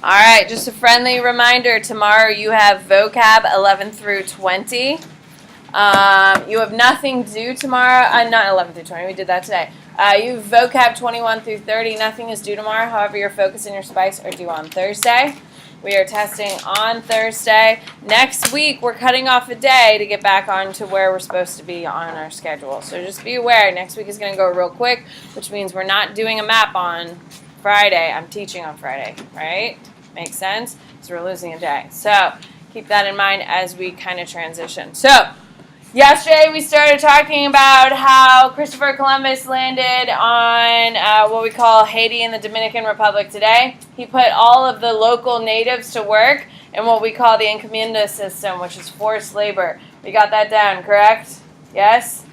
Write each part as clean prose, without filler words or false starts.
All right, just a friendly reminder, tomorrow you have vocab 11 through 20. You have nothing due tomorrow. Not 11 through 20, we did that today. You have vocab 21 through 30. Nothing is due tomorrow. However, your focus and your spice are due on Thursday. We are testing on Thursday. Next week, we're cutting off a day to get back on to where we're supposed to be on our schedule. So just be aware, next week is going to go real quick, which means we're not doing a map on Friday. I'm teaching on Friday, right? Makes sense? So we're losing a day. So keep that in mind as we kind of transition. So yesterday we started talking about how Christopher Columbus landed on what we call Haiti and the Dominican Republic today. He put all of the local natives to work in what we call the encomienda system, which is forced labor. We got that down, correct? Yes?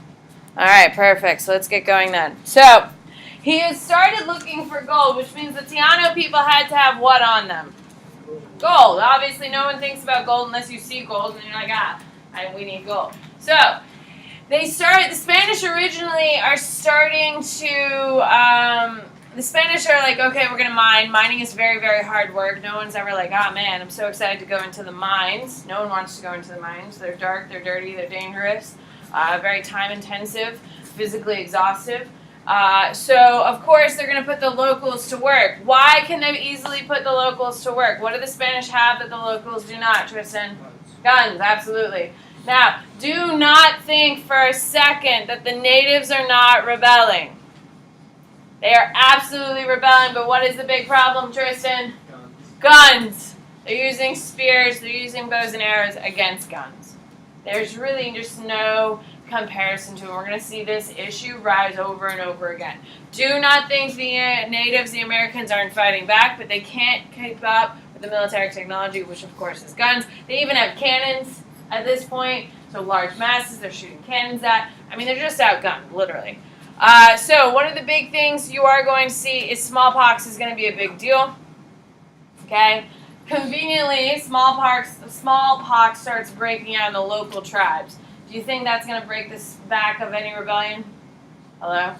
All right, perfect. So let's get going then. So he had started looking for gold, which means the Taino people had to have what on them? Gold. Obviously, no one thinks about gold unless you see gold, and you're like, we need gold. So the Spanish originally are starting to, the Spanish are like, okay, we're going to mine. Mining is very, very hard work. No one's ever like, oh man, I'm so excited to go into the mines. No one wants to go into the mines. They're dark, they're dirty, they're dangerous, very time intensive, physically exhaustive. So, of course, they're going to put the locals to work. Why can they easily put the locals to work? What do the Spanish have that the locals do not, Tristan? Guns, absolutely. Now, do not think for a second that the natives are not rebelling. They are absolutely rebelling, but what is the big problem, Tristan? Guns. They're using spears, they're using bows and arrows against guns. There's really just no comparison to it. We're going to see this issue rise over and over again. Do not think the natives, the Americans, aren't fighting back, but they can't keep up with the military technology, which of course is guns. They even have cannons at this point, so large masses they're shooting cannons at. I mean, they're just outgunned, literally. So one of the big things you are going to see is smallpox is going to be a big deal. Okay? Conveniently, smallpox starts breaking out in the local tribes. Do you think that's going to break the back of any rebellion? Hello?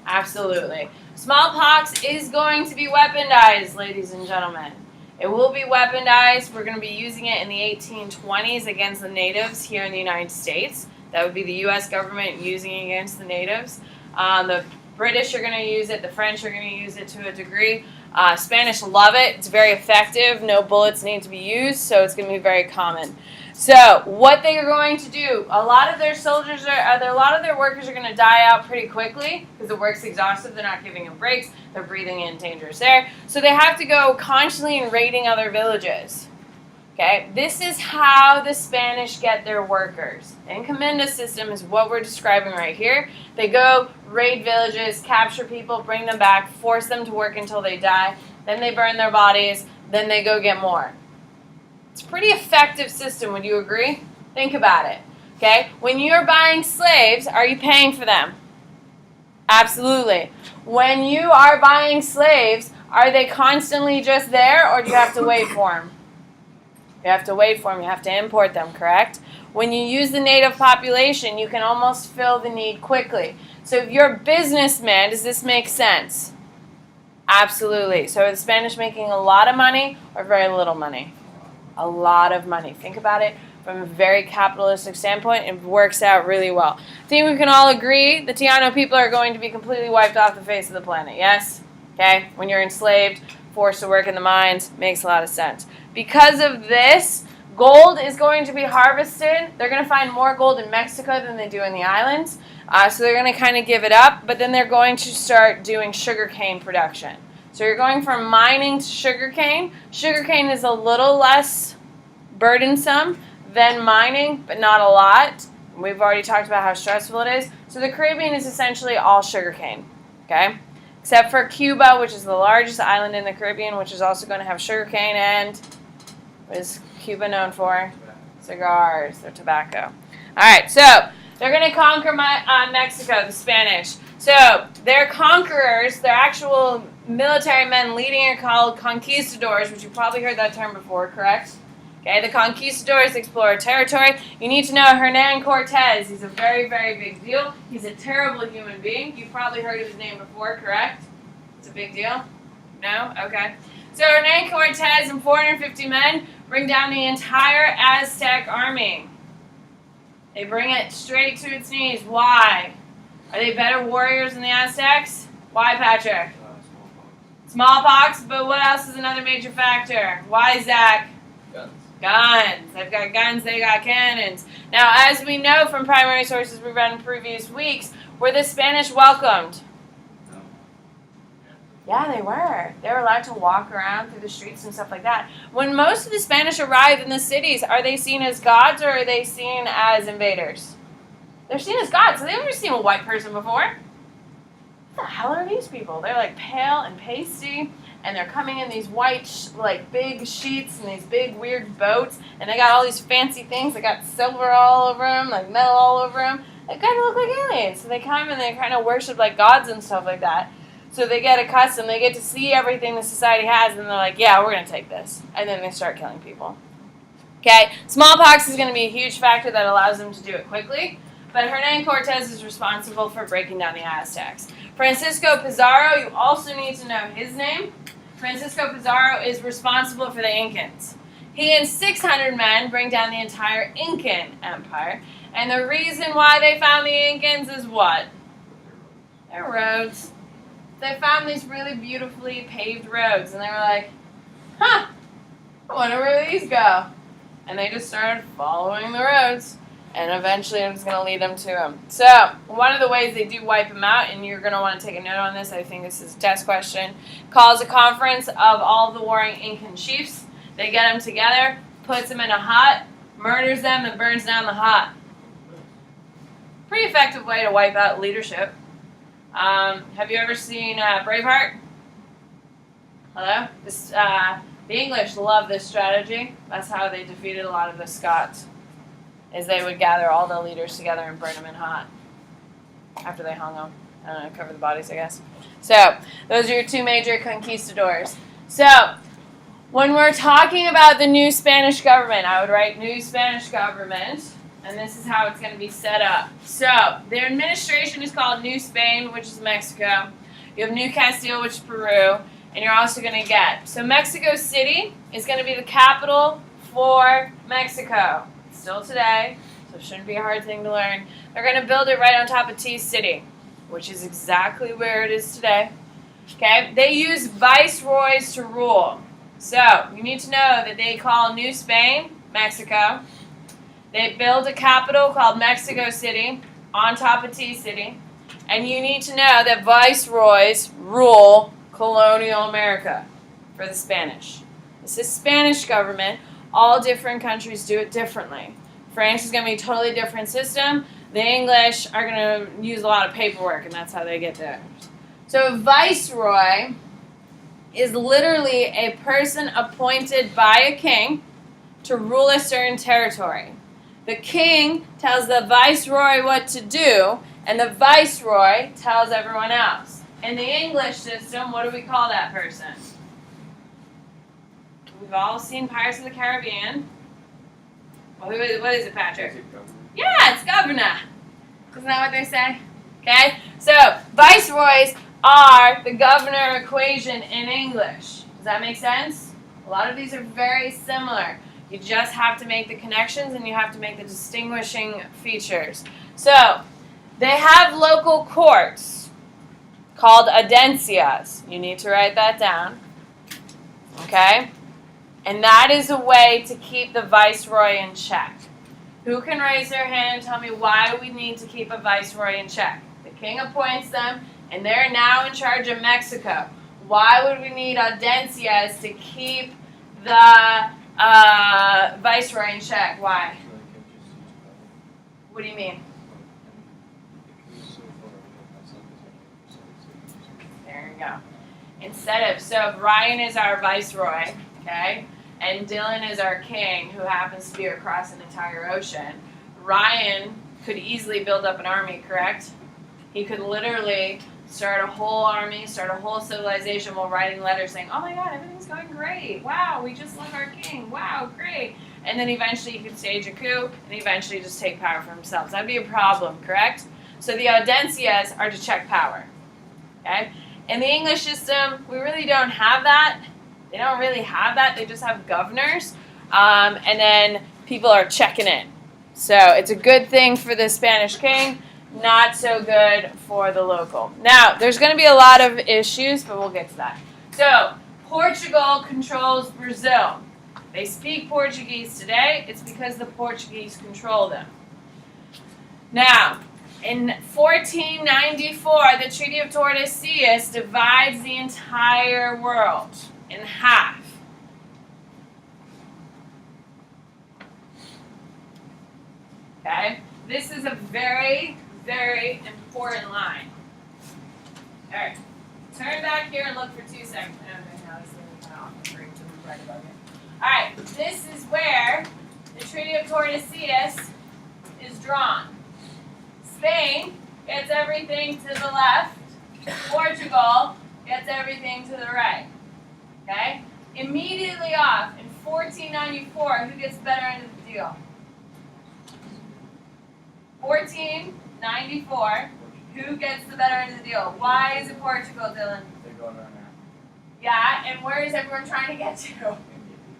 Absolutely. Smallpox is going to be weaponized, ladies and gentlemen. It will be weaponized. We're going to be using it in the 1820s against the natives here in the United States. That would be the U.S. government using it against the natives. The British are going to use it. The French are going to use it to a degree. Spanish love it. It's very effective. No bullets need to be used, so it's going to be very common. So what they are going to do, a lot of their soldiers a lot of their workers are going to die out pretty quickly because the work's exhaustive. They're not giving them breaks. They're breathing in dangerous air. So they have to go constantly and raiding other villages. Okay, this is how the Spanish get their workers. The encomienda system is what we're describing right here. They go raid villages, capture people, bring them back, force them to work until they die. Then they burn their bodies. Then they go get more. It's a pretty effective system, would you agree? Think about it. Okay? When you're buying slaves, are you paying for them? Absolutely. When you are buying slaves, are they constantly just there, or do you have to wait for them? You have to wait for them. You have to import them, correct? When you use the native population, you can almost fill the need quickly. So if you're a businessman, does this make sense? Absolutely. So are the Spanish making a lot of money or very little money? A lot of money. Think about it from a very capitalistic standpoint. It works out really well. I think we can all agree the Taino people are going to be completely wiped off the face of the planet, yes? Okay? When you're enslaved, forced to work in the mines, makes a lot of sense. Because of this, gold is going to be harvested. They're going to find more gold in Mexico than they do in the islands. So they're going to kind of give it up, but then they're going to start doing sugarcane production. So you're going from mining to sugarcane. Sugarcane is a little less burdensome than mining, but not a lot. We've already talked about how stressful it is. So the Caribbean is essentially all sugarcane, okay? Except for Cuba, which is the largest island in the Caribbean, which is also going to have sugarcane and what is Cuba known for? Cigars or tobacco. All right, so they're going to conquer Mexico, the Spanish. So their conquerors, their actual military men leading are called conquistadors, which you've probably heard that term before, correct? Okay, the conquistadors explore territory. You need to know Hernan Cortez. He's a very, very big deal. He's a terrible human being. You've probably heard of his name before, correct? It's a big deal? No? Okay. So Hernán Cortez and 450 men bring down the entire Aztec army. They bring it straight to its knees. Why? Are they better warriors than the Aztecs? Why, Patrick? Smallpox, but what else is another major factor? Why, Zach? Guns. Guns. They've got guns, they got cannons. Now, as we know from primary sources we read in previous weeks, were the Spanish welcomed? No. Yeah, they were. They were allowed to walk around through the streets and stuff like that. When most of the Spanish arrive in the cities, are they seen as gods or are they seen as invaders? They're seen as gods. So they've never seen a white person before. What the hell are these people? They're like pale and pasty, and they're coming in these white, like big sheets and these big weird boats, and they got all these fancy things. They got silver all over them, like metal all over them. They kind of look like aliens. So they come and they kind of worship like gods and stuff like that. So they get accustomed. They get to see everything the society has, and they're like, yeah, we're going to take this. And then they start killing people. Okay, smallpox is going to be a huge factor that allows them to do it quickly. But Hernán Cortez is responsible for breaking down the Aztecs. Francisco Pizarro, you also need to know his name. Francisco Pizarro is responsible for the Incans. He and 600 men bring down the entire Incan Empire. And the reason why they found the Incans is what? Their roads. They found these really beautifully paved roads. And they were like, huh, I wonder where these go. And they just started following the roads. And eventually it's going to lead them to them. So, one of the ways they do wipe them out, and you're going to want to take a note on this, I think this is a test question, calls a conference of all the warring Incan chiefs. They get them together, puts them in a hut, murders them, and burns down the hut. Pretty effective way to wipe out leadership. Have you ever seen Braveheart? Hello? The English love this strategy. That's how they defeated a lot of the Scots. Is they would gather all the leaders together and burn them in hot after they hung them. I don't know, cover the bodies, I guess. So, those are your two major conquistadors. So, when we're talking about the new Spanish government, I would write new Spanish government, and this is how it's going to be set up. So, their administration is called New Spain, which is Mexico. You have New Castile, which is Peru, and you're also going to get. So, Mexico City is going to be the capital for Mexico. Still today, so it shouldn't be a hard thing to learn. They're going to build it right on top of T City, which is exactly where it is today. Okay, they use viceroys to rule. So you need to know that they call New Spain Mexico. They build a capital called Mexico City on top of T City, and you need to know that viceroys rule colonial America for the Spanish. This is Spanish government. All different countries do it differently. France is going to be a totally different system. The English are going to use a lot of paperwork, and that's how they get theirs. So a viceroy is literally a person appointed by a king to rule a certain territory. The king tells the viceroy what to do, and the viceroy tells everyone else. In the English system, what do we call that person? We've all seen Pirates of the Caribbean. What is it, Patrick? Yeah, it's governor. Isn't that what they say? Okay? So, viceroys are the governor equation in English. Does that make sense? A lot of these are very similar. You just have to make the connections and you have to make the distinguishing features. So, they have local courts called audiencias. You need to write that down. Okay? And that is a way to keep the viceroy in check. Who can raise their hand and tell me why we need to keep a viceroy in check? The king appoints them, and they're now in charge of Mexico. Why would we need audiencias to keep the viceroy in check? Why? What do you mean? There you go. So if Ryan is our viceroy, okay, and Dylan is our king, who happens to be across an entire ocean, Ryan could easily build up an army, correct? He could literally start a whole army, start a whole civilization while writing letters saying, oh my God, everything's going great. Wow, we just love our king. Wow, great. And then eventually he could stage a coup and eventually just take power for himself. That'd be a problem, correct? So the audiencias are to check power. Okay? In the English system, we really don't have that. They don't really have that. They just have governors. And then people are checking in. So it's a good thing for the Spanish king, not so good for the local. Now, there's going to be a lot of issues, but we'll get to that. So, Portugal controls Brazil. They speak Portuguese today. It's because the Portuguese control them. Now, in 1494, the Treaty of Tordesillas divides the entire world in half. Okay? This is a very, very important line. All right. Turn back here and look for 2 seconds. Okay, now this is kind of off the break to move right above you. All right. This is where the Treaty of Tordesillas is drawn. Spain gets everything to the left. Portugal gets everything to the right. Okay? Immediately off, in 1494, who gets the better end of the deal? 1494, who gets the better end of the deal? Why is it Portugal, Dylan? They go around now. Yeah, and where is everyone trying to get to?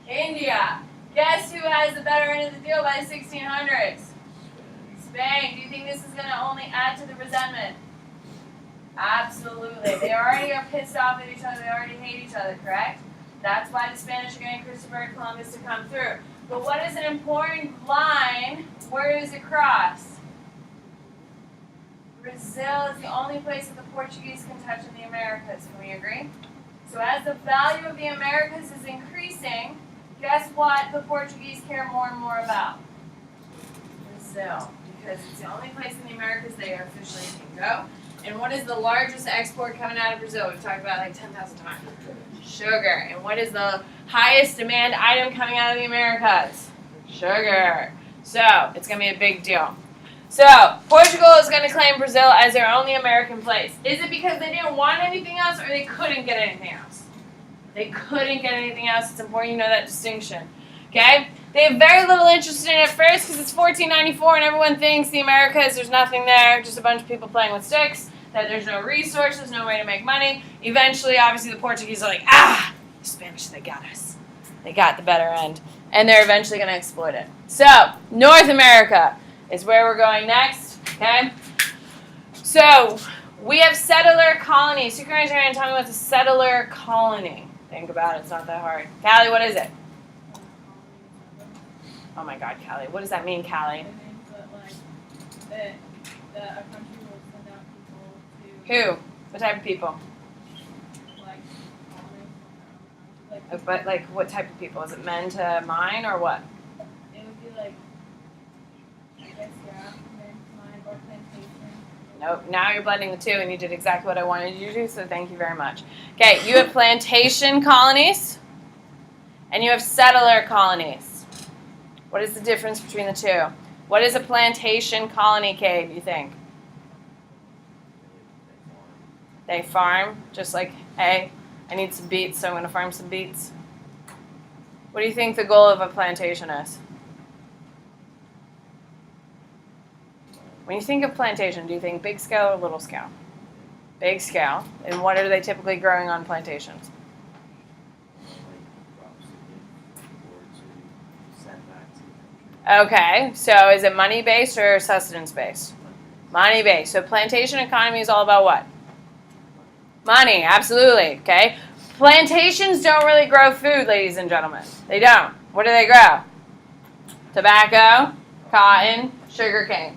India. Guess who has the better end of the deal by the 1600s? Spain. Do you think this is going to only add to the resentment? Absolutely. They already are pissed off at each other. They already hate each other, correct? That's why the Spanish are getting Christopher Columbus to come through. But what is an important line? Where does it cross? Brazil is the only place that the Portuguese can touch in the Americas. Can we agree? So as the value of the Americas is increasing, guess what the Portuguese care more and more about? Brazil. Because it's the only place in the Americas they officially can go. And what is the largest export coming out of Brazil? We've talked about it like 10,000 times. Sugar. And what is the highest demand item coming out of the Americas? Sugar. So it's going to be a big deal. So Portugal is going to claim Brazil as their only American place. Is it because they didn't want anything else or they couldn't get anything else? They couldn't get anything else. It's important you know that distinction. Okay? They have very little interest in it at first because it's 1494 and everyone thinks the Americas, there's nothing there, just a bunch of people playing with sticks, that there's no resources, no way to make money. Eventually, obviously, the Portuguese are like, the Spanish, they got us. They got the better end. And they're eventually going to exploit it. So, North America is where we're going next, okay? So, we have settler colonies. You can raise your hand and tell me what's a settler colony. Think about it. It's not that hard. Callie, what is it? Oh my God, Callie. What does that mean, Callie? It means that, a country will send out people to... Who? What type of people? Like, colonies. But, like, what type of people? Is it men to mine or what? It would be like, I guess, yeah, men to mine or plantation. Nope. Now you're blending the two, and you did exactly what I wanted you to do, so thank you very much. Okay, you have plantation colonies, and you have settler colonies. What is the difference between the two? What is a plantation colony, Cade, you think? They farm, just like, hey, I need some beets, so I'm going to farm some beets. What do you think the goal of a plantation is? When you think of plantation, do you think big scale or little scale? Big scale. And what are they typically growing on plantations? Okay, so is it money-based or sustenance-based? Money-based. So plantation economy is all about what? Money, absolutely, okay? Plantations don't really grow food, ladies and gentlemen. They don't. What do they grow? Tobacco, cotton, sugarcane.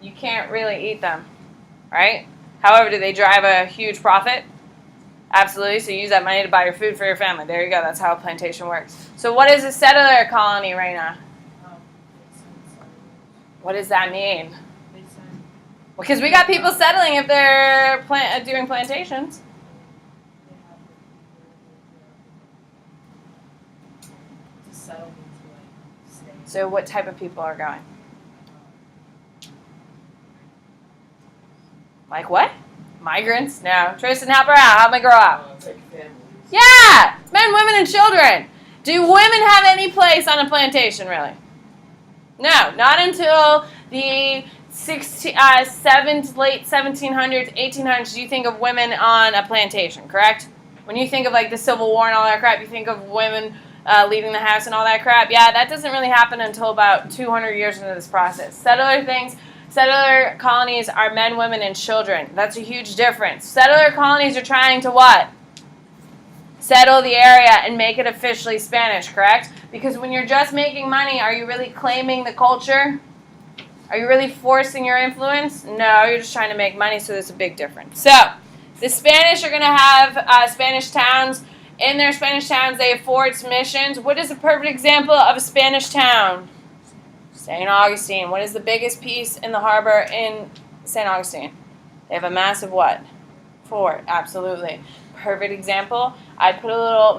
You can't really eat them, right? However, do they drive a huge profit? Absolutely, so you use that money to buy your food for your family. There you go, that's how a plantation works. So what is a settler colony, Raina? What does that mean? Well, because we got people settling if they're doing plantations. So what type of people are going? Like what? Migrants? No. Tristan, help her out. Help my girl out. Yeah! Men, women, and children. Do women have any place on a plantation, really? No, not until the late 1700s, 1800s, do you think of women on a plantation, correct? When you think of like the Civil War and all that crap, you think of women leaving the house and all that crap. Yeah, that doesn't really happen until about 200 years into this process. Settler colonies are men, women, and children. That's a huge difference. Settler colonies are trying to what? Settle the area and make it officially Spanish, correct? Because when you're just making money, are you really claiming the culture? Are you really forcing your influence? No, you're just trying to make money, so there's a big difference. So, the Spanish are going to have Spanish towns. In their Spanish towns, they have forts, missions. What is a perfect example of a Spanish town? St. Augustine. What is the biggest piece in the harbor in St. Augustine? They have a massive what? Fort. Absolutely. Perfect example. I'd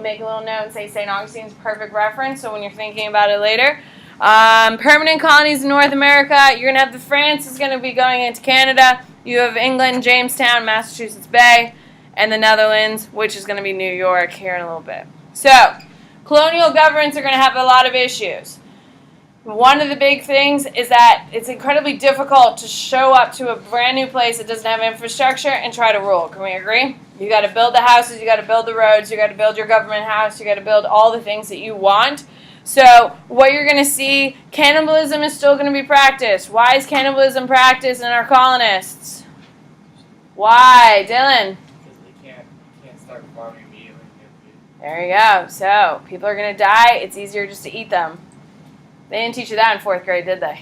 make a little note and say St. Augustine's perfect reference, so when you're thinking about it later. Permanent colonies in North America. You're going to have France is going to be going into Canada. You have England, Jamestown, Massachusetts Bay, and the Netherlands, which is going to be New York here in a little bit. So, colonial governments are going to have a lot of issues. One of the big things is that it's incredibly difficult to show up to a brand new place that doesn't have infrastructure and try to rule. Can we agree? You got to build the houses, you got to build the roads, you got to build your government house, you got to build all the things that you want. So what you're going to see, cannibalism is still going to be practiced. Why is cannibalism practiced in our colonists? Why, Dylan? Because they can't start farming immediately. There you go. So people are going to die. It's easier just to eat them. They didn't teach you that in 4th grade, did they?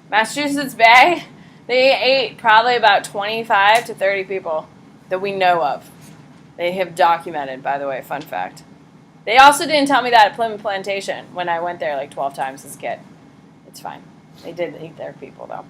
Massachusetts Bay, they ate probably about 25 to 30 people that we know of. They have documented, by the way, fun fact. They also didn't tell me that at Plymouth Plantation when I went there like 12 times as a kid. It's fine. They did eat their people, though.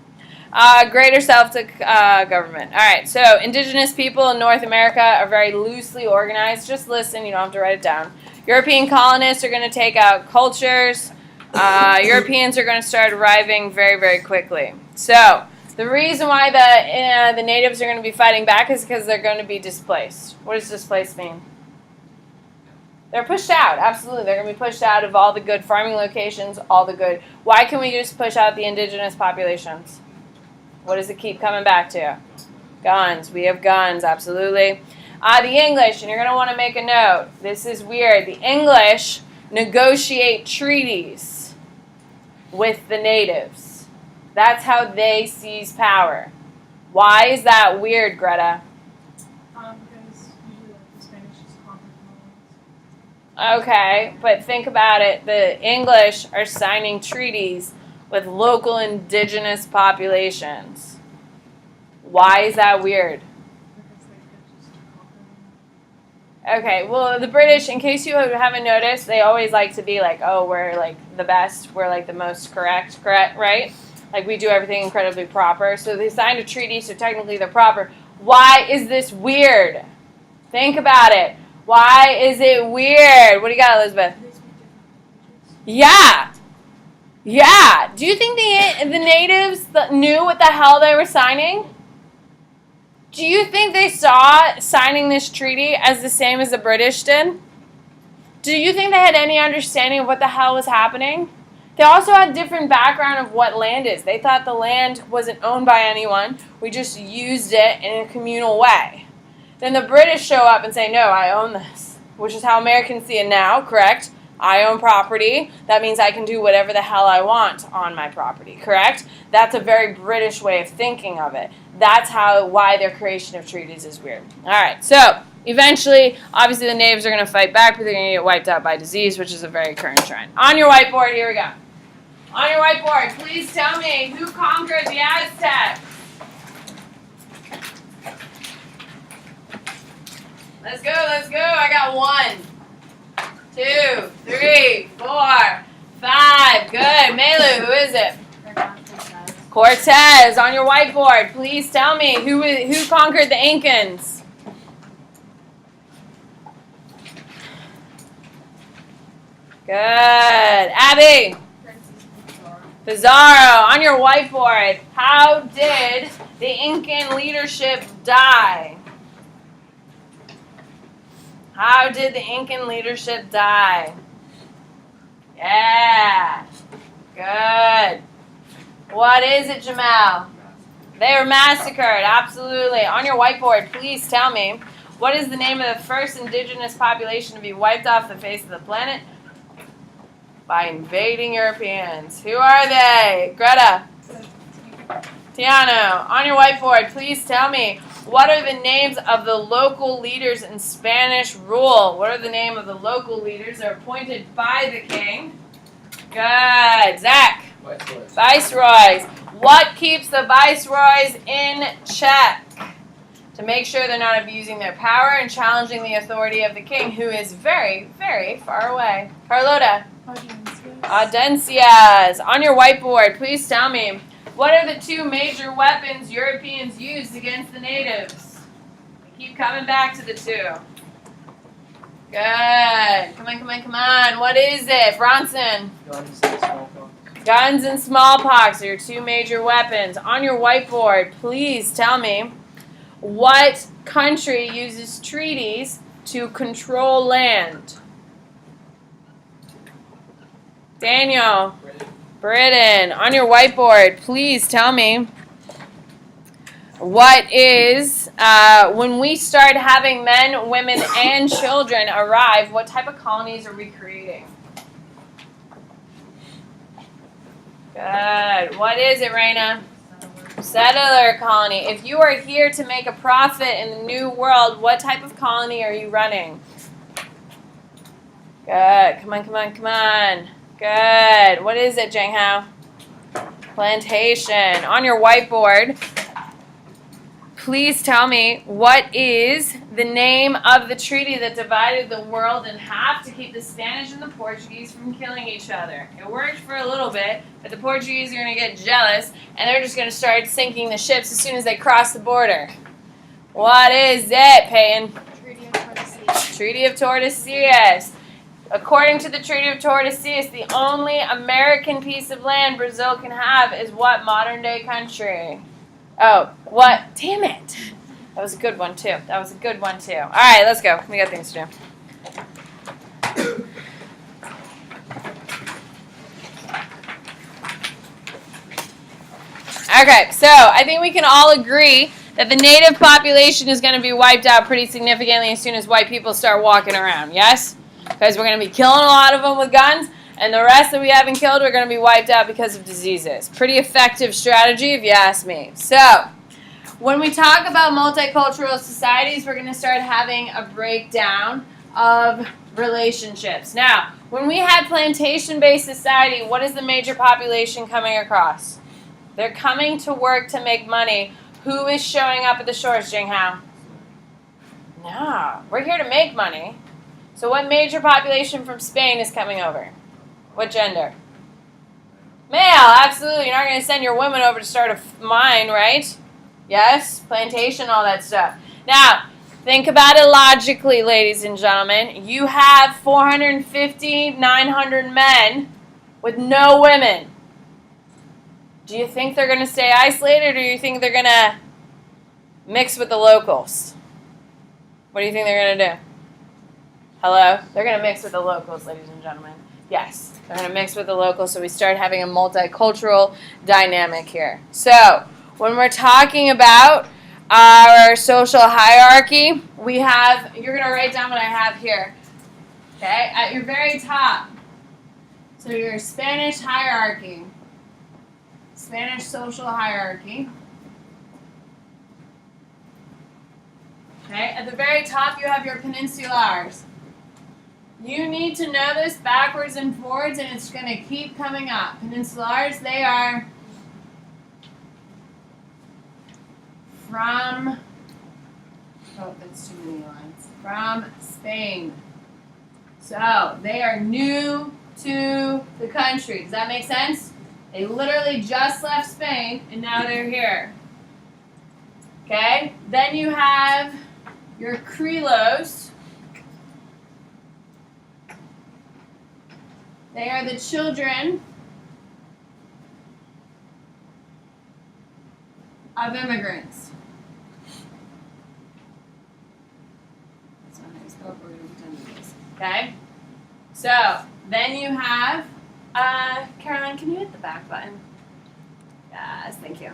Greater Celtic government. All right, so indigenous people in North America are very loosely organized. Just listen. You don't have to write it down. European colonists are going to take out cultures. Europeans are going to start arriving very, very quickly. So the reason why the natives are going to be fighting back is because they're going to be displaced. What does displaced mean? They're pushed out. Absolutely. They're going to be pushed out of all the good farming locations, all the good. Why can we just push out the indigenous populations? What does it keep coming back to? Guns. We have guns. Absolutely. The English, and you're going to want to make a note. This is weird. The English negotiate treaties with the natives. That's how they seize power. Why is that weird, Greta? Because usually the Spanish is conquered colonies. Okay, but think about it. The English are signing treaties with local indigenous populations. Why is that weird? Because they could just conquer them. Okay, well, the British, in case you haven't noticed, they always like to be like, oh, we're like the best, we're like the most correct, right? Like we do everything incredibly proper. So they signed a treaty, so technically they're proper. Why is this weird? Think about it. Why is it weird? What do you got, Elizabeth? They speak different languages. Yeah. Yeah. Do you think the natives knew what the hell they were signing? Do you think they saw signing this treaty as the same as the British did? Do you think they had any understanding of what the hell was happening? They also had different background of what land is. They thought the land wasn't owned by anyone. We just used it in a communal way. Then the British show up and say, no, I own this, which is how Americans see it now, correct? I own property. That means I can do whatever the hell I want on my property, correct? That's a very British way of thinking of it. That's why their creation of treaties is weird. All right, so eventually, obviously the natives are going to fight back, but they're going to get wiped out by disease, which is a very current trend. On your whiteboard, here we go. On your whiteboard, please tell me who conquered the Aztecs. Let's go, let's go. I got 1, 2, 3, 4, 5. Good. Melu, who is it? Cortez. On your whiteboard, please tell me who conquered the Incans. Good. Abby. Pizarro. On your whiteboard, how did the Incan leadership die? How did the Incan leadership die? Yeah. Good. What is it, Jamal? They were massacred. Absolutely. On your whiteboard, please tell me, What is the name of the first indigenous population to be wiped off the face of the planet? By invading Europeans. Who are they? Greta. Tiano. On your whiteboard, please tell me, what are the names of the local leaders in Spanish rule? What are the name of the local leaders that are appointed by the king? Good. Zach. Viceroys. What keeps the viceroys in check? To make sure they're not abusing their power and challenging the authority of the king, who is very, very far away. Carlota. Audiencias. On your whiteboard, please tell me, what are the two major weapons Europeans used against the natives? We keep coming back to the two. Good. Come on, come on, come on. What is it? Bronson. Guns and smallpox are your two major weapons. On your whiteboard, please tell me, what country uses treaties to control land? Daniel. Britain. On your whiteboard, please tell me, what is, when we start having men, women, and children arrive, what type of colonies are we creating? Good. What is it, Raina? Settler colony. If you are here to make a profit in the new world, what type of colony are you running? Good. Come on, come on, come on. Good. What is it, Jang Hao? Plantation. On your whiteboard, please tell me, what is the name of the treaty that divided the world in half to keep the Spanish and the Portuguese from killing each other? It worked for a little bit, but the Portuguese are going to get jealous, and they're just going to start sinking the ships as soon as they cross the border. What is it, Peyton? Treaty of Tordesillas. Treaty of Tordesillas. According to the Treaty of Tordesillas, the only American piece of land Brazil can have is what modern-day country? Oh, what? Damn it. That was a good one, too. That was a good one, too. All right, let's go. We got things to do. Okay, so I think we can all agree that the native population is going to be wiped out pretty significantly as soon as white people start walking around, yes? Because we're going to be killing a lot of them with guns, and the rest that we haven't killed are going to be wiped out because of diseases. Pretty effective strategy, if you ask me. So, when we talk about multicultural societies, we're going to start having a breakdown of relationships. Now, when we had plantation-based society, what is the major population coming across? They're coming to work to make money. Who is showing up at the shores, Jing Hao? No, we're here to make money. So what major population from Spain is coming over? What gender? Male, absolutely. You're not going to send your women over to start a mine, right? Yes, plantation, all that stuff. Now, think about it logically, ladies and gentlemen. You have 450, 900 men with no women. Do you think they're going to stay isolated, or do you think they're going to mix with the locals? What do you think they're going to do? Hello? They're going to mix with the locals, ladies and gentlemen. Yes, they're going to mix with the locals, so we start having a multicultural dynamic here. So, when we're talking about our social hierarchy, we have, you're going to write down what I have here. Okay? At your very top. So, your Spanish hierarchy. Spanish social hierarchy. Okay? At the very top, you have your peninsulars. You need to know this backwards and forwards, and it's going to keep coming up. Peninsulars, they are from, oh, that's too many lines, from Spain. So, they are new to the country. Does that make sense? They literally just left Spain, and now they're here. Okay? Then you have your Creoles. They are the children of immigrants. That's not how you spell it, we're going to pretend it is. Okay? So, then you have, Caroline, can you hit the back button? Yes, thank you.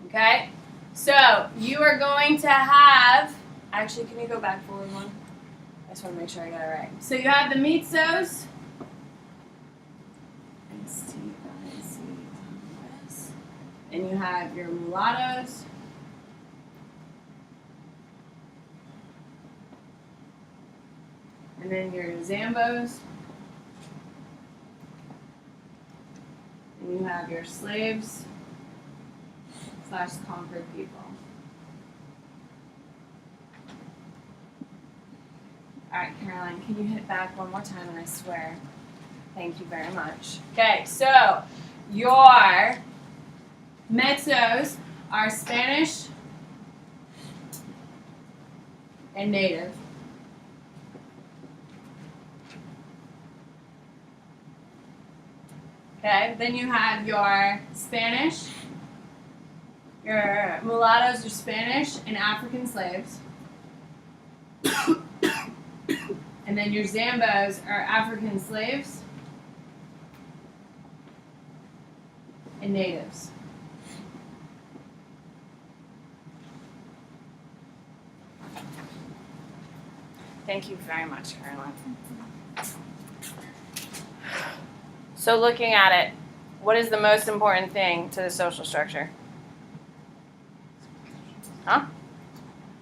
Okay? So, you are going to have Actually, can you go back forward one? I just want to make sure I got it right. So you have the mestizos. M-E-S-T-I-Z-O-S. And you have your mulattoes. And then your Zambos. And you have your slaves / conquered people. All right, Caroline, can you hit back one more time, and I swear. Thank you very much. Okay, so your Metzos are Spanish and native. Okay, then you have your Spanish, your mulattoes are Spanish and African slaves. And then your Zambos are African slaves and natives. Thank you very much, Caroline. So looking at it, what is the most important thing to the social structure? Huh?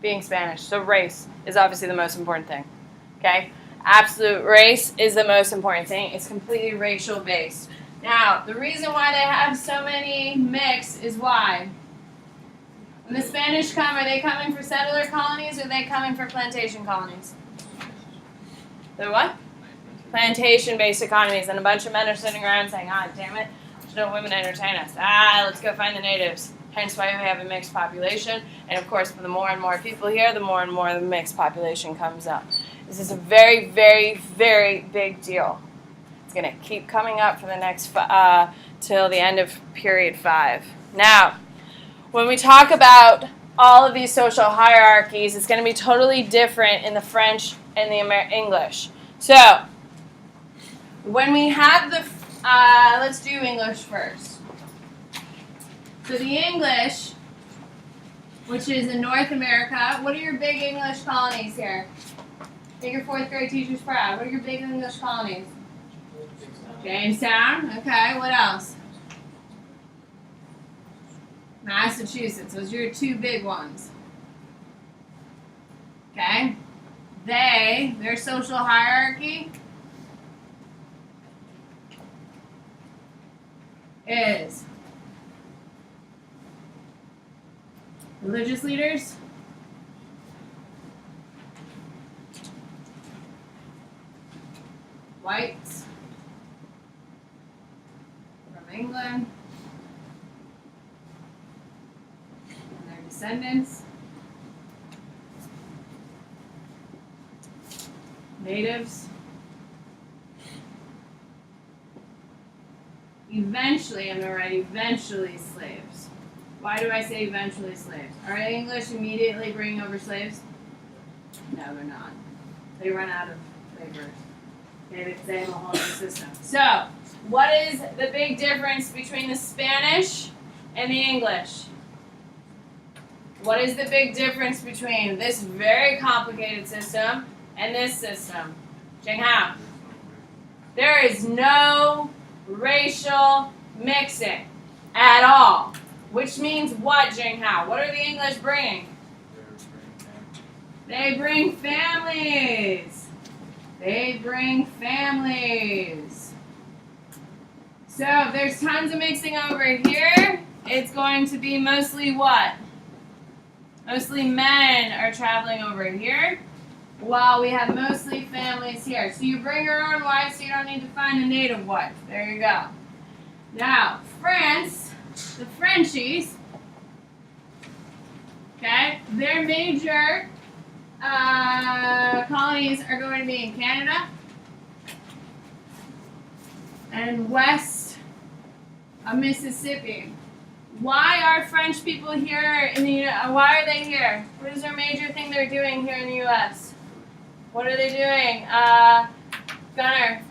Being Spanish. So race is obviously the most important thing. Okay? Absolute race is the most important thing. It's completely racial based. Now, the reason why they have so many mix is why? When the Spanish come, are they coming for settler colonies or are they coming for plantation colonies? They're what? Plantation-based economies, and a bunch of men are sitting around saying, ah, damn it, no women entertain us. Let's go find the natives. Hence why we have a mixed population. And of course, the more and more people here, the more and more the mixed population comes up. This is a very, very, very big deal. It's going to keep coming up for the next, till the end of period 5. Now, when we talk about all of these social hierarchies, it's going to be totally different in the French and the English. So, when we have the, let's do English first. So the English, which is in North America, what are your big English colonies here? Make your 4th grade teachers proud. What are your big English colonies? Jamestown. Okay, what else? Massachusetts. Those are your 2 big ones. Okay? Their social hierarchy is religious leaders, whites from England and their descendants, natives, eventually, I'm going to write eventually slaves. Why do I say eventually slaves? Are the English immediately bringing over slaves? No, they're not. They run out of laborers. Okay, they have a whole new system. So, what is the big difference between the Spanish and the English? What is the big difference between this very complicated system and this system? Jing Hao. There is no racial mixing at all. Which means what, Jing Hao? What are the English bringing? They bring families. They bring families. So if there's tons of mixing over here, it's going to be mostly what? Mostly men are traveling over here, while we have mostly families here. So you bring your own wife, so you don't need to find a native wife. There you go. Now, France, the Frenchies, okay, their major colonies are going to be in Canada and west of Mississippi. Why are French people here in the why are they here? What is their major thing they're doing here in the U.S.? What are they doing? Gunner?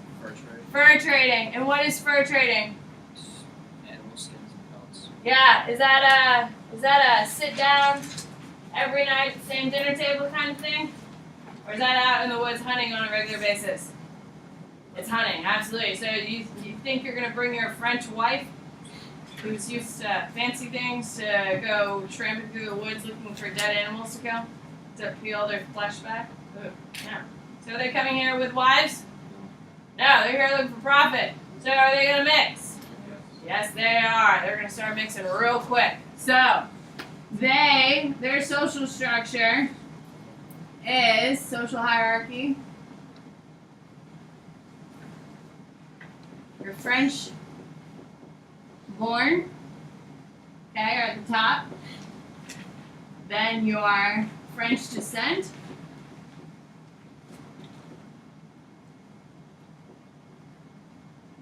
Fur trading. And what is fur trading? Animal skins and pelts. Yeah, is that a sit down every night, same dinner table kind of thing? Or is that out in the woods hunting on a regular basis? It's hunting, absolutely. So you think you're going to bring your French wife, who's used to fancy things, to go tramping through the woods looking for dead animals to kill, to peel their flesh back? Ooh, no. So they're coming here with wives? No, they're here looking for profit. So are they going to mix? Yes, they are. They're going to start mixing real quick. So their social structure is social hierarchy. You're French born, okay, are at the top. Then you're French descent.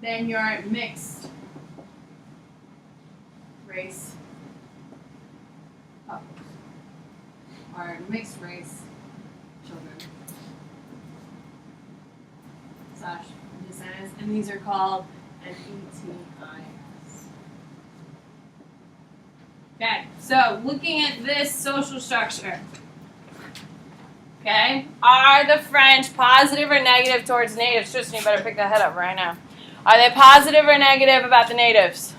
Then you're mixed race couples, or mixed race children / descendants, and these are called an ETIS. Okay, so looking at this social structure, okay, are the French positive or negative towards natives? Tristan, you better pick that head up right now. Are they positive or negative about the natives?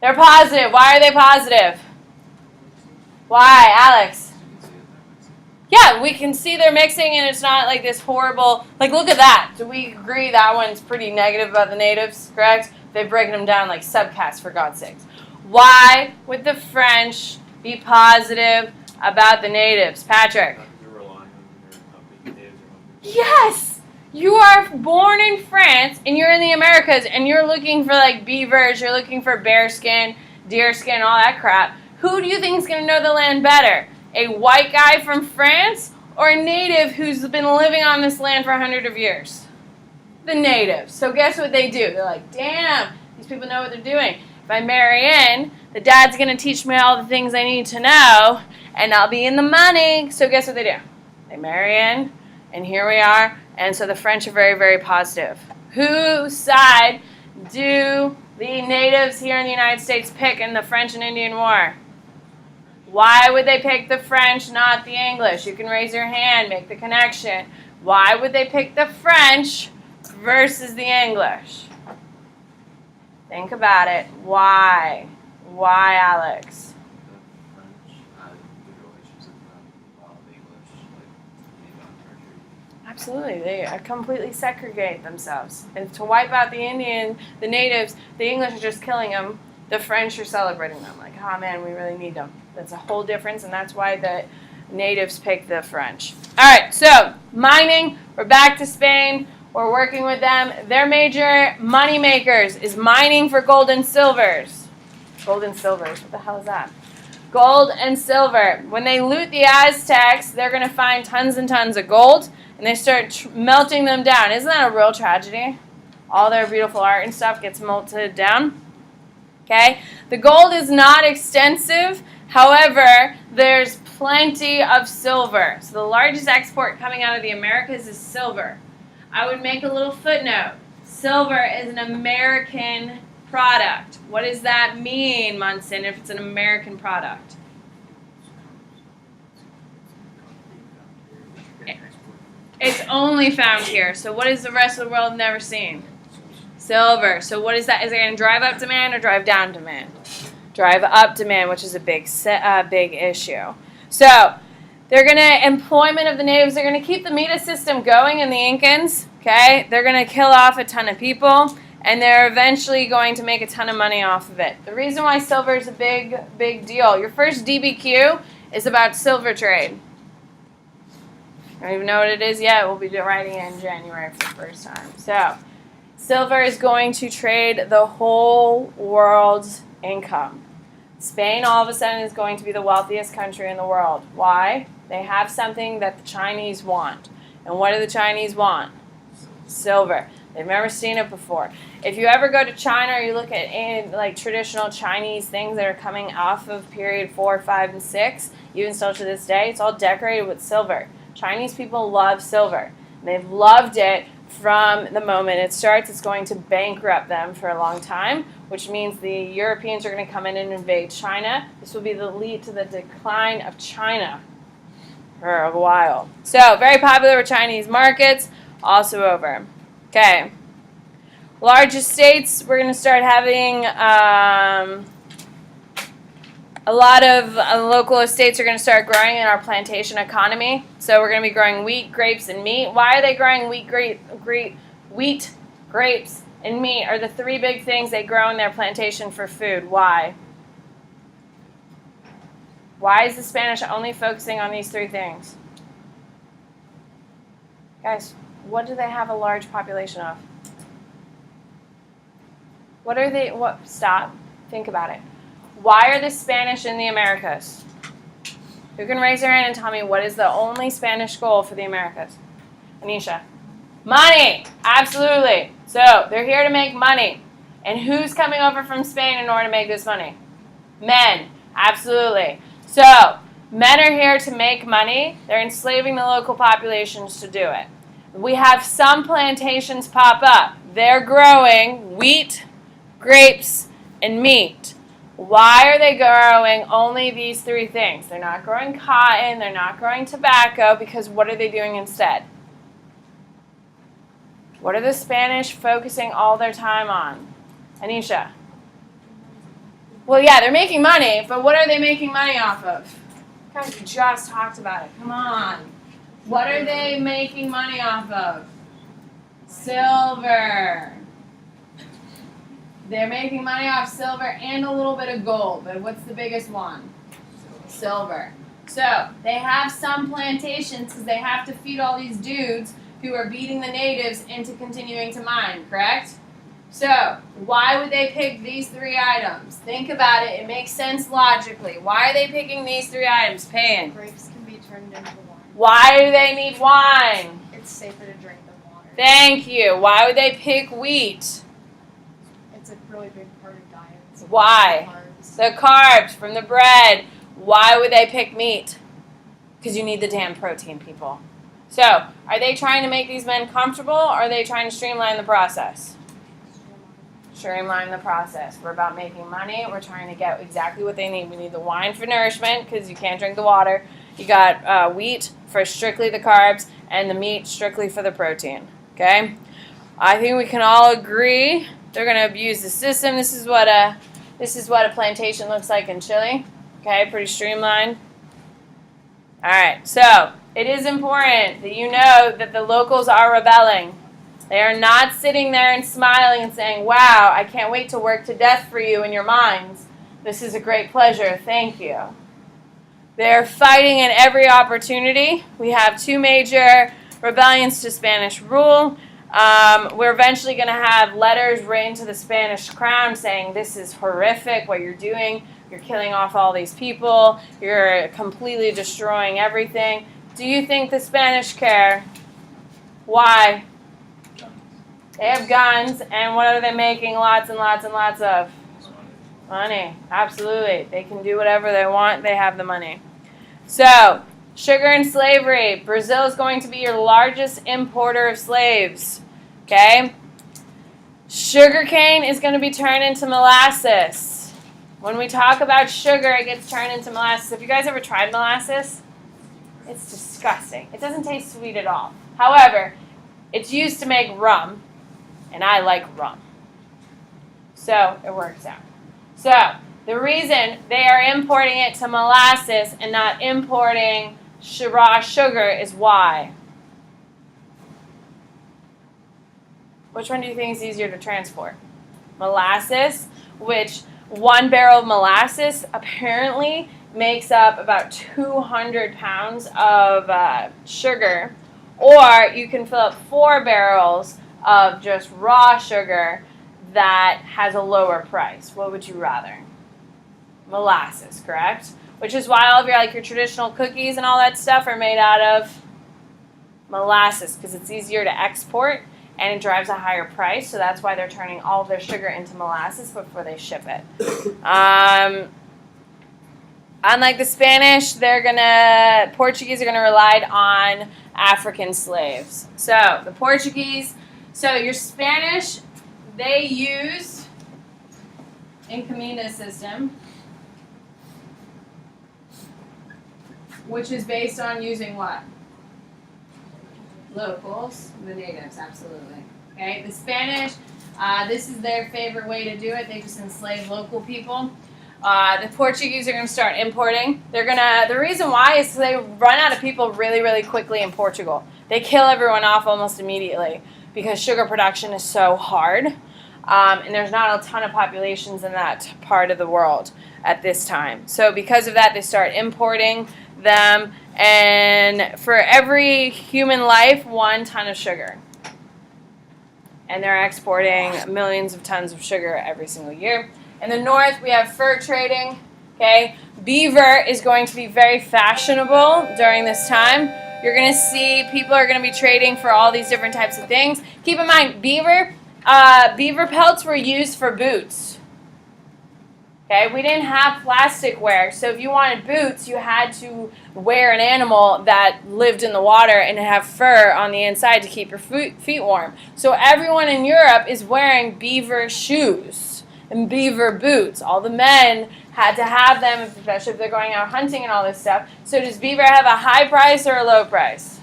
They're positive. Why are they positive? Why, Alex? Yeah, we can see they're mixing and it's not like this horrible, like look at that. Do we agree that one's pretty negative about the natives, correct? They're breaking them down like subcastes, for God's sakes. Why would the French be positive about the natives? Patrick? Yes! You are born in France and you're in the Americas and you're looking for like beavers, you're looking for bear skin, deer skin, all that crap. Who do you think is going to know the land better? A white guy from France or a native who's been living on this land for 100 years? The natives. So guess what they do? They're like, damn, these people know what they're doing. If I marry in, the dad's going to teach me all the things I need to know and I'll be in the money. So guess what they do? They marry in and here we are. And so the French are very, very positive. Whose side do the natives here in the United States pick in the French and Indian War? Why would they pick the French, not the English? You can raise your hand, make the connection. Why would they pick the French versus the English? Think about it. Why? Why, Alex? Absolutely, they completely segregate themselves. And to wipe out the natives, the English are just killing them. The French are celebrating them. Like, oh man, we really need them. That's a whole difference, and that's why the natives pick the French. All right, so mining. We're back to Spain. We're working with them. Their major money makers is mining for gold and silvers. Gold and silvers. What the hell is that? Gold and silver. When they loot the Aztecs, they're going to find tons and tons of gold. And they start melting them down. Isn't that a real tragedy? All their beautiful art and stuff gets melted down. Okay? The gold is not extensive. However, there's plenty of silver. So the largest export coming out of the Americas is silver. I would make a little footnote. Silver is an American product. What does that mean, Munson, if it's an American product? It's only found here. So what has the rest of the world never seen? Silver. So what is that? Is it going to drive up demand or drive down demand? Drive up demand, which is a big issue. So they're going to, employment of the natives, they're going to keep the META system going in the Incans. Okay? They're going to kill off a ton of people, and they're eventually going to make a ton of money off of it. The reason why silver is a big deal, your first DBQ is about silver trade. I don't even know what it is yet. We'll be writing it in January for the first time. So, silver is going to trade the whole world's income. Spain, all of a sudden, is going to be the wealthiest country in the world. Why? They have something that the Chinese want. And what do the Chinese want? Silver. They've never seen it before. If you ever go to China or you look at like traditional Chinese things that are coming off of period 4, 5, and 6, even still to this day, it's all decorated with silver. Chinese people love silver. They've loved it from the moment it starts. It's going to bankrupt them for a long time, which means the Europeans are going to come in and invade China. This will be the lead to the decline of China for a while. So, very popular with Chinese markets, also over. Okay. Largest states, we're going to start having a lot of local estates are going to start growing in our plantation economy. So we're going to be growing wheat, grapes, and meat. Why are they growing wheat, grapes, and meat are the three big things they grow in their plantation for food. Why? Why is the Spanish only focusing on these three things? Guys, what do they have a large population of? What are they, stop, think about it. Why are the Spanish in the Americas? Who can raise their hand and tell me what is the only Spanish goal for the Americas? Anisha. Money! Absolutely. So, they're here to make money. And who's coming over from Spain in order to make this money? Men. Absolutely. So, men are here to make money. They're enslaving the local populations to do it. We have some plantations pop up. They're growing wheat, grapes, and meat. Why are they growing only these three things? They're not growing cotton, they're not growing tobacco, because what are they doing instead? What are the Spanish focusing all their time on? Anisha? Well, yeah, they're making money, but what are they making money off of? Guys, we just talked about it. Come on. What are they making money off of? Silver. They're making money off silver and a little bit of gold, but what's the biggest one? Silver. So they have some plantations because they have to feed all these dudes who are beating the natives into continuing to mine, correct? So why would they pick these three items? Think about it. It makes sense logically. Why are they picking these three items? Pan. Grapes can be turned into wine. Why do they need wine? It's safer to drink than water. Thank you. Why would they pick wheat? It's a really big part of diets. Why? The carbs from the bread. Why would they pick meat? Because you need the damn protein, people. So, are they trying to make these men comfortable, or are they trying to streamline the process? Streamline the process. We're about making money. We're trying to get exactly what they need. We need the wine for nourishment, because you can't drink the water. You got wheat for strictly the carbs, and the meat strictly for the protein. Okay? I think we can all agree they're going to abuse the system. This is what a plantation looks like in Chile. Okay, pretty streamlined. All right, so it is important that you know that the locals are rebelling. They are not sitting there and smiling and saying, wow, I can't wait to work to death for you in your minds. This is a great pleasure. Thank you. They're fighting in every opportunity. We have two major rebellions to Spanish rule. We're eventually going to have letters written to the Spanish crown saying this is horrific what you're doing. You're killing off all these people. You're completely destroying everything. Do you think the Spanish care? Why? They have guns, and what are they making lots and lots and lots of? Money. Absolutely. They can do whatever they want. They have the money. So, sugar and slavery. Brazil is going to be your largest importer of slaves. Okay? Sugarcane is going to be turned into molasses. When we talk about sugar, it gets turned into molasses. Have you guys ever tried molasses? It's disgusting. It doesn't taste sweet at all. However, it's used to make rum, and I like rum. So, it works out. So, the reason they are importing it to molasses and not importing raw sugar is why? Which one do you think is easier to transport? Molasses, which 1 barrel of molasses apparently makes up about 200 pounds of sugar. Or you can fill up 4 barrels of just raw sugar that has a lower price. What would you rather? Molasses, correct? Which is why all of your traditional cookies and all that stuff are made out of molasses, because it's easier to export and it drives a higher price. So that's why they're turning all of their sugar into molasses before they ship it. Unlike the Spanish, Portuguese are gonna rely on African slaves. So the Portuguese So your Spanish, they used encomienda system, which is based on using what? Locals, the natives, absolutely. Okay, the Spanish, this is their favorite way to do it. They just enslave local people. The Portuguese are going to start importing. The reason why is they run out of people really, really quickly in Portugal. They kill everyone off almost immediately because sugar production is so hard. And there's not a ton of populations in that part of the world at this time. So because of that, they start importing them. And for every human life, 1 ton of sugar. And they're exporting millions of tons of sugar every single year. In the north, we have fur trading. Okay, beaver is going to be very fashionable during this time. You're going to see people are going to be trading for all these different types of things. Keep in mind, beaver pelts were used for boots. Okay, we didn't have plastic wear, so if you wanted boots, you had to wear an animal that lived in the water and have fur on the inside to keep your feet warm. So everyone in Europe is wearing beaver shoes and beaver boots. All the men had to have them, especially if they're going out hunting and all this stuff. So does beaver have a high price or a low price?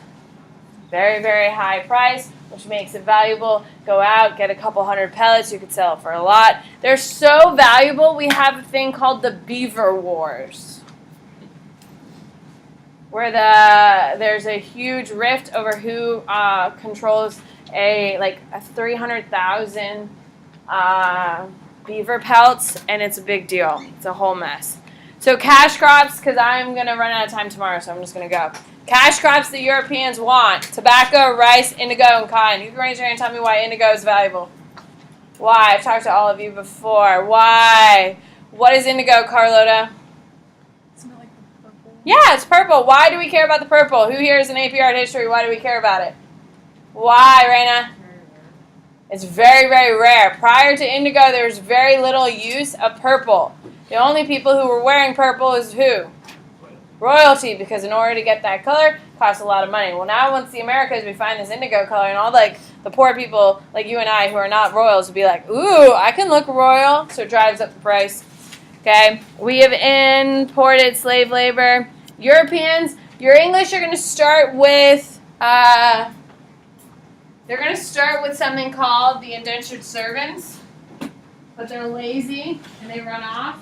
Very, very high price, which makes it valuable. Go out, get a couple hundred pellets, you could sell it for a lot. They're so valuable, we have a thing called the Beaver Wars, where there's a huge rift over who controls a 300,000 beaver pelts, and it's a big deal. It's a whole mess. So cash crops, because I'm going to run out of time tomorrow, so I'm just going to go. Cash crops the Europeans want: tobacco, rice, indigo, and cotton. You can raise your hand and tell me why indigo is valuable. Why? I've talked to all of you before. Why? What is indigo, Carlota? Isn't it like the purple? Yeah, it's purple. Why do we care about the purple? Who here is an AP Art History? Why do we care about it? Why, Raina? It's very, very rare. Prior to indigo, there was very little use of purple. The only people who were wearing purple is who? Royalty, because in order to get that color, it costs a lot of money. Well, now once the Americas, we find this indigo color, and all the poor people like you and I who are not royals will be like, ooh, I can look royal, so it drives up the price. Okay, we have imported slave labor. Europeans, your English are going to start with, something called the indentured servants, but they're lazy and they run off.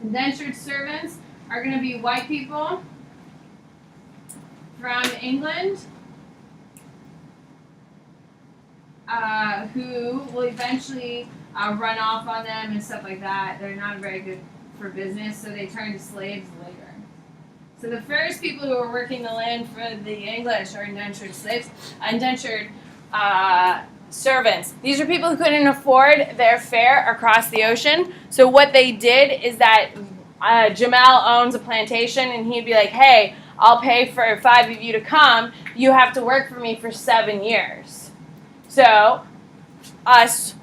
Indentured servants are going to be white people from England who will eventually run off on them and stuff like that. They're not very good for business, so they turn to slaves later. So the first people who are working the land for the English are indentured slaves, indentured servants. These are people who couldn't afford their fare across the ocean. So what they did is that Jamal owns a plantation, and he'd be like, hey, I'll pay for 5 of you to come. You have to work for me for 7 years. So us,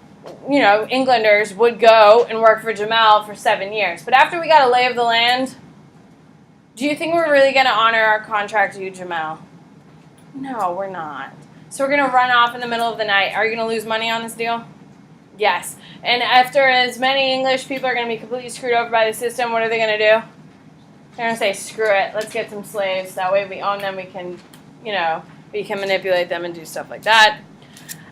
Englanders would go and work for Jamal for 7 years. But after we got a lay of the land, do you think we're really going to honor our contract to you, Jamal? No, we're not. So we're going to run off in the middle of the night. Are you going to lose money on this deal? Yes. And after as many English people are going to be completely screwed over by the system, what are they going to do? They're going to say, screw it, let's get some slaves. That way we own them, we can manipulate them and do stuff like that.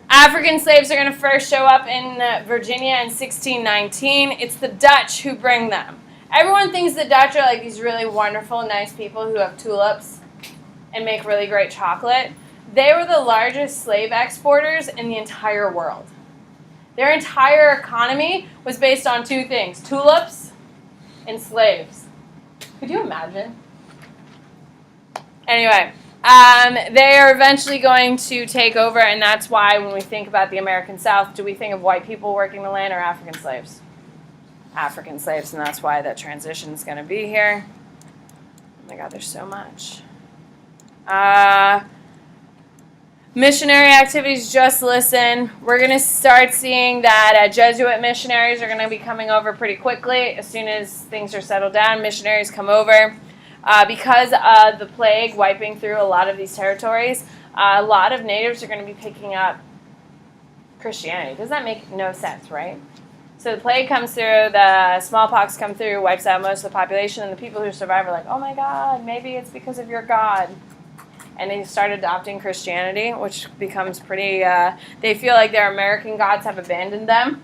African slaves are going to first show up in Virginia in 1619. It's the Dutch who bring them. Everyone thinks the Dutch are like these really wonderful, nice people who have tulips and make really great chocolate. They were the largest slave exporters in the entire world. Their entire economy was based on 2 things: tulips and slaves. Could you imagine? Anyway, they are eventually going to take over, and that's why when we think about the American South, do we think of white people working the land or African slaves? African slaves, and that's why that transition is going to be here. Oh my God, there's so much. Missionary activities, just listen. We're going to start seeing that Jesuit missionaries are going to be coming over pretty quickly. As soon as things are settled down, missionaries come over. Because of the plague wiping through a lot of these territories, a lot of natives are going to be picking up Christianity. Does that make no sense, right? So the plague comes through, the smallpox come through, wipes out most of the population, and the people who survive are like, oh my God, maybe it's because of your God. And they start adopting Christianity, which becomes pretty, they feel like their American gods have abandoned them.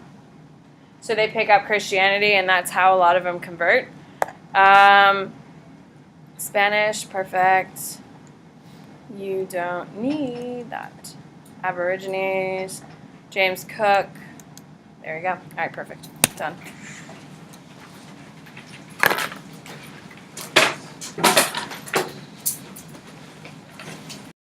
So they pick up Christianity, and that's how a lot of them convert. Spanish, perfect. You don't need that. Aborigines, James Cook. There you go. All right, perfect. Done.